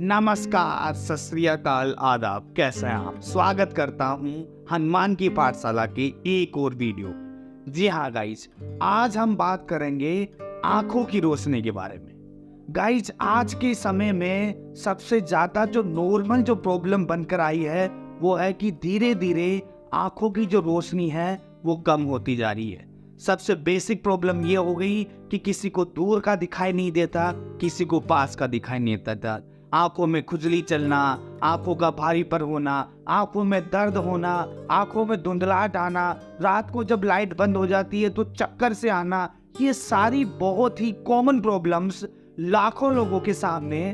नमस्कार, सत श्री अकाल, आदाब। कैसे हैं आप? स्वागत करता हूं हनुमान की पाठशाला के एक और वीडियो। जी हाँ गाइज, आज हम बात करेंगे आंखों की रोशनी के बारे में। गाइज, आज के समय में सबसे ज्यादा जो नॉर्मल जो प्रॉब्लम बनकर आई है वो है कि धीरे धीरे आंखों की जो रोशनी है वो कम होती जा रही है। सबसे बेसिक प्रॉब्लम ये हो गई कि किसी को दूर का दिखाई नहीं देता, किसी को पास का दिखाई नहीं देता। आंखों में खुजली चलना, आंखों का भारीपन होना, आंखों में दर्द होना, आंखों में धुंधलाहट आना, रात को जब लाइट बंद हो जाती है तो चक्कर से आना, ये सारी बहुत ही कॉमन प्रॉब्लम्स लाखों लोगों के सामने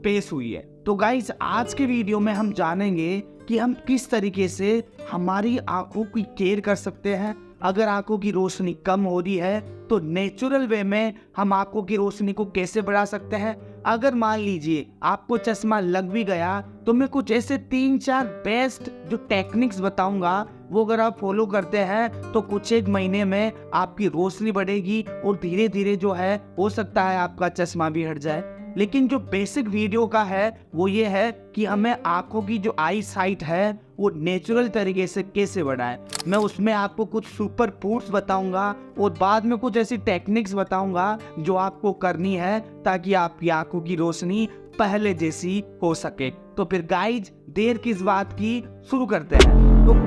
पेश हुई है। तो गाइस, आज के वीडियो में हम जानेंगे कि हम किस तरीके से हमारी आंखों की केयर कर सकते हैं। अगर आंखों की रोशनी कम हो रही है तो नेचुरल वे में हम आंखों की रोशनी को कैसे बढ़ा सकते हैं। अगर मान लीजिए आपको चश्मा लग भी गया तो मैं कुछ ऐसे 3-4 बेस्ट जो टेक्निक्स बताऊंगा, वो अगर आप फॉलो करते हैं तो कुछ एक महीने में आपकी रोशनी बढ़ेगी और धीरे धीरे जो है हो सकता है आपका चश्मा भी हट जाए। लेकिन जो बेसिक वीडियो का है वो ये है कि हमें आंखों की जो आई साइट है वो नेचुरल तरीके से कैसे बढ़ाएं। मैं उसमें आपको कुछ सुपर फूड्स बताऊंगा और बाद में कुछ ऐसी टेक्निक्स बताऊंगा जो आपको करनी है ताकि आपकी आंखों की रोशनी पहले जैसी हो सके। तो फिर गाइज, देर किस बात की, शुरू करते हैं। तो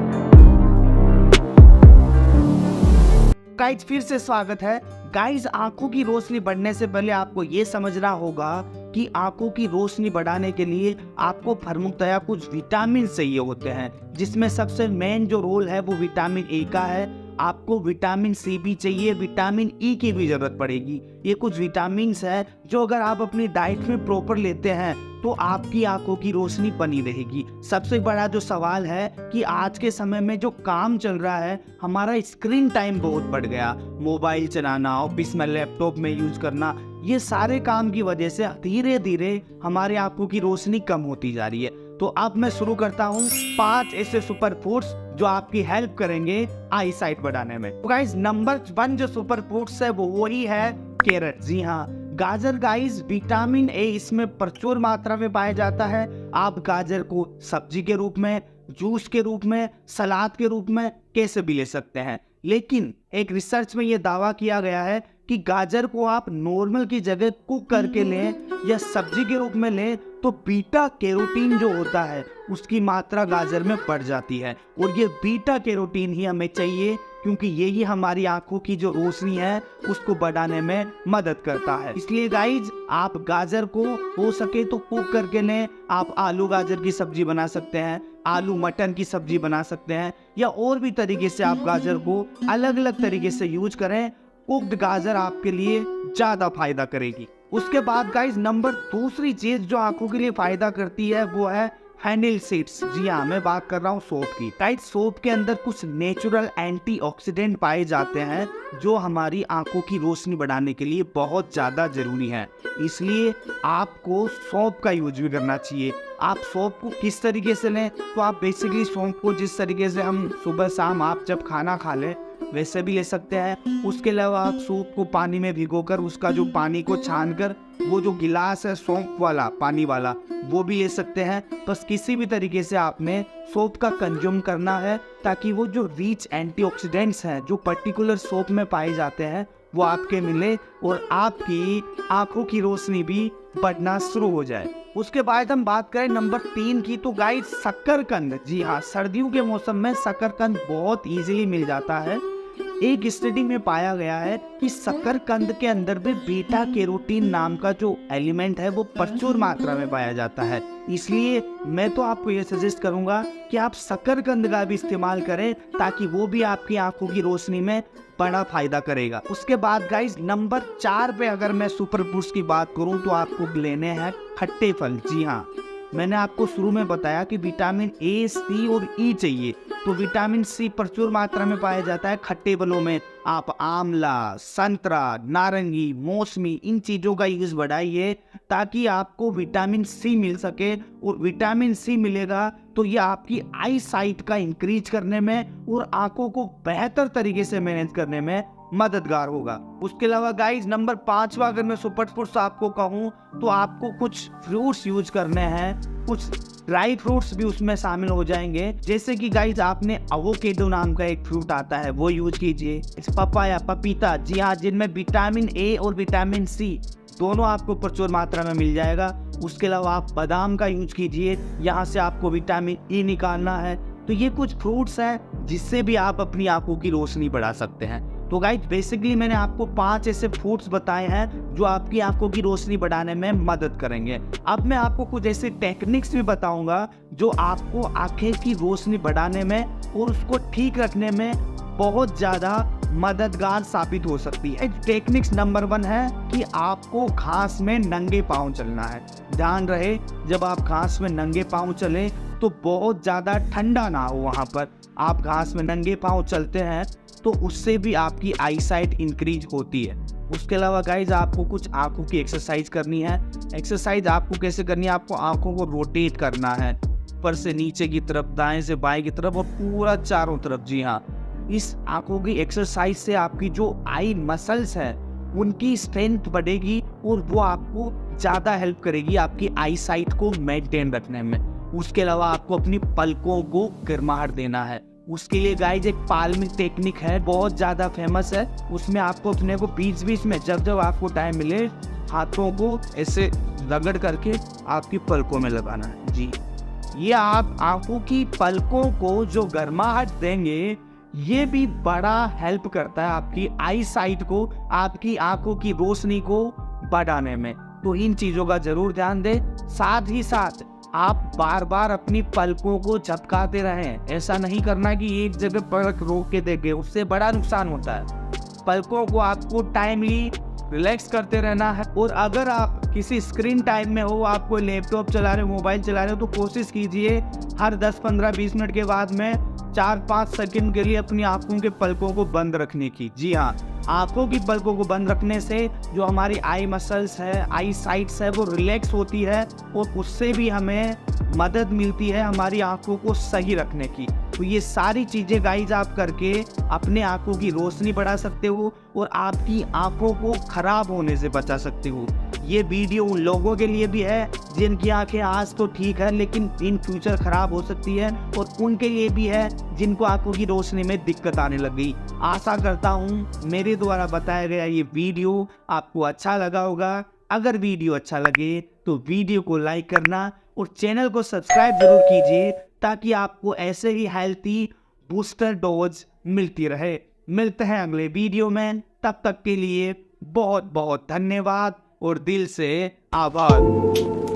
गाइज, फिर से स्वागत है। गाइज, आंखों की रोशनी बढ़ने से पहले आपको ये समझना होगा कि आंखों की रोशनी बढ़ाने के लिए आपको प्रमुखतया कुछ विटामिन चाहिए होते हैं, जिसमें सबसे मेन जो रोल है वो विटामिन ए का है। आपको विटामिन सी भी चाहिए, विटामिन ई की भी जरूरत पड़ेगी। ये कुछ विटामिन है जो अगर आप अपनी डाइट में प्रॉपर लेते हैं तो आपकी आंखों की रोशनी बनी रहेगी। सबसे बड़ा जो सवाल है कि आज के समय में जो काम चल रहा है, हमारा स्क्रीन टाइम बहुत बढ़ गया। मोबाइल चलाना, ऑफिस में लैपटॉप में यूज करना, ये सारे काम की वजह से धीरे धीरे हमारे आंखों की रोशनी कम होती जा रही है। तो अब मैं शुरू करता हूँ 5 ऐसे सुपर फूड्स जो आपकी हेल्प करेंगे आई साइट बढ़ाने में। तो गाइस, नंबर 1 जो सुपर फूड्स है वो वही है कैरेट। जी हाँ, गाजर। गाइस, विटामिन ए इसमें प्रचुर मात्रा में पाया जाता है। आप गाजर को सब्जी के रूप में, जूस के रूप में, सलाद के रूप में कैसे भी ले सकते हैं। लेकिन एक रिसर्च में यह दावा किया गया है कि गाजर को आप नॉर्मल की जगह कुक करके लें या सब्जी के रूप में लें तो बीटा कैरोटीन जो होता है उसकी मात्रा गाजर में बढ़ जाती है। और ये बीटा कैरोटीन ही हमें चाहिए क्योंकि यही हमारी आंखों की जो रोशनी है उसको बढ़ाने में मदद करता है। इसलिए गाइज, आप गाजर को हो सके तो कुक करके लें। आप आलू गाजर की सब्जी बना सकते हैं, आलू मटर की सब्जी बना सकते हैं, या और भी तरीके से आप गाजर को अलग अलग तरीके से यूज करें। कुक्ड गाजर आपके लिए ज्यादा फायदा करेगी। उसके बाद गाइज, नंबर 2 चीज जो आंखों के लिए फायदा करती है वो है फेनिल सीड्स। जी हाँ, मैं बात कर रहा हूँ सोप की। गाइज, सोप के अंदर कुछ नेचुरल एंटीऑक्सीडेंट पाए जाते हैं जो हमारी आंखों की रोशनी बढ़ाने के लिए बहुत ज्यादा जरूरी है। इसलिए आपको सौंफ का यूज भी करना चाहिए। आप सौंफ को किस तरीके से लें, तो आप बेसिकली सौंफ को जिस तरीके से हम सुबह शाम आप जब खाना खा लें वैसे भी ले सकते हैं। उसके अलावा आप सूप को पानी में भिगोकर उसका जो पानी को छानकर वो जो गिलास है सौंफ वाला, पानी वाला, वो भी ले सकते हैं। बस किसी भी तरीके से आपने सौंफ का कंज्यूम करना है ताकि वो जो रिच एंटीऑक्सीडेंट्स हैं जो पर्टिकुलर सौंफ में पाए जाते हैं वो आपके मिले और आपकी आंखों की रोशनी भी बढ़ना शुरू हो जाए। उसके बाद हम बात करें नंबर 3 की, तो गाइस, शकरकंद। जी हाँ, सर्दियों के मौसम में शकरकंद बहुत इजीली मिल जाता है। एक स्टडी में पाया गया है कि शकरकंद के अंदर भी बीटा कैरोटीन नाम का जो एलिमेंट है वो प्रचुर मात्रा में पाया जाता है। इसलिए मैं तो आपको ये सजेस्ट करूंगा कि आप शकरकंद का भी इस्तेमाल करें ताकि वो भी आपकी आंखों की रोशनी में बड़ा फायदा करेगा। उसके बाद गाइस, नंबर 4 पे अगर मैं सुपर फूड्स की बात करूं तो आपको लेने हैं खट्टे फल। जी हाँ, मैंने आपको शुरू में बताया कि विटामिन ए, सी और ई चाहिए। तो विटामिन सी प्रचुर मात्रा में पाया जाता है खट्टे फलों में। आप आंवला, संतरा, नारंगी, मौसमी, इन चीज़ों का यूज बढ़ाइए ताकि आपको विटामिन सी मिल सके। और विटामिन सी मिलेगा तो ये आपकी आई साइट का इंक्रीज करने में और आंखों को बेहतर तरीके से मैनेज करने में मददगार होगा। उसके अलावा गाइज नंबर 5वां अगर मैं सुपर फूड्स आपको कहूँ तो आपको कुछ फ्रूट्स यूज करने हैं, कुछ ड्राई फ्रूट्स भी उसमें शामिल हो जाएंगे। जैसे कि गाइज आपने एवोकेडो नाम का एक फ्रूट आता है वो यूज कीजिए, पपाया, पपीता, जी हाँ, जिनमें विटामिन ए और विटामिन सी दोनों आपको प्रचुर मात्रा में मिल जाएगा। उसके अलावा आप बादाम का यूज कीजिए, यहाँ से आपको विटामिन ई निकालना है। तो ये कुछ फ्रूट्स हैं जिससे भी आप अपनी आंखों की रोशनी बढ़ा सकते हैं। तो गाइज बेसिकली मैंने आपको 5 ऐसे फ्रूट्स बताए हैं जो आपकी आंखों की रोशनी बढ़ाने में मदद करेंगे। अब मैं आपको कुछ ऐसे टेक्निक्स भी बताऊंगा जो आपको आंखें की रोशनी बढ़ाने में और उसको ठीक रखने में बहुत ज़्यादा मददगार साबित हो सकती है। टेक्निक्स नंबर 1 है कि आपको घास में नंगे पाँव चलना है। ध्यान रहे, जब आप घास में नंगे पाँव चलें तो बहुत ज़्यादा ठंडा ना हो। वहाँ पर आप घास में नंगे पाँव चलते हैं तो उससे भी आपकी आई साइट इंक्रीज होती है। उसके अलावा गाइज आपको कुछ आंखों की एक्सरसाइज करनी है। एक्सरसाइज आपको कैसे करनी है, आपको आंखों को रोटेट करना है, ऊपर से नीचे की तरफ, दाएं से बाएं की तरफ और पूरा चारों तरफ। जी हाँ, इस आंखों की एक्सरसाइज से आपकी जो आई मसल्स हैं उनकी स्ट्रेंथ बढ़ेगी और वो आपको ज़्यादा हेल्प करेगी आपकी आई साइट को मेंटेन रखने में। उसके अलावा आपको अपनी पलकों को गर्माहट देना है। उसके लिए गाइज एक पाल्मिंग टेक्निक है, बहुत ज़्यादा फेमस है। उसमें आपको अपने को बीच बीच में जब जब आपको टाइम मिले हाथों को ऐसे रगड़ करके आपकी पलकों में लगाना है। जी, ये आप आंखों की पलकों को जो गर्माहट देंगे ये भी बड़ा हेल्प करता है आपकी आई साइट को, आपकी आंखों की रोशनी को बढ़ाने में। तो इन चीज़ों का जरूर ध्यान दें। साथ ही साथ आप बार बार अपनी पलकों को झपकाते रहें। ऐसा नहीं करना कि एक जगह पलक रोक के देखें, उससे बड़ा नुकसान होता है। पलकों को आपको टाइमली रिलैक्स करते रहना है। और अगर आप किसी स्क्रीन टाइम में हो, आप कोई लैपटॉप चला रहे हो, मोबाइल चला रहे हो, तो कोशिश कीजिए हर 10, 15, 20 मिनट के बाद में 4-5 सेकंड के लिए अपनी आंखों के पलकों को बंद रखने की। जी हाँ, आंखों की पलकों को बंद रखने से जो हमारी आई मसल्स है, आई साइट्स है, वो रिलैक्स होती है और उससे भी हमें मदद मिलती है हमारी आंखों को सही रखने की। तो ये सारी चीज़ें गाइज आप करके अपने आंखों की रोशनी बढ़ा सकते हो और आपकी आंखों को खराब होने से बचा सकते हो। ये वीडियो उन लोगों के लिए भी है जिनकी आंखें आज तो ठीक है लेकिन इन फ्यूचर खराब हो सकती है, और उनके लिए भी है जिनको आंखों की रोशनी में दिक्कत आने लगी। आशा करता हूँ मेरे द्वारा बताया गया ये वीडियो आपको अच्छा लगा होगा। अगर वीडियो अच्छा लगे तो वीडियो को लाइक करना और चैनल को सब्सक्राइब जरूर कीजिए ताकि आपको ऐसे ही हेल्थी बूस्टर डोज मिलती रहे। मिलते हैं अगले वीडियो में, तब तक के लिए बहुत बहुत धन्यवाद और दिल से आभार।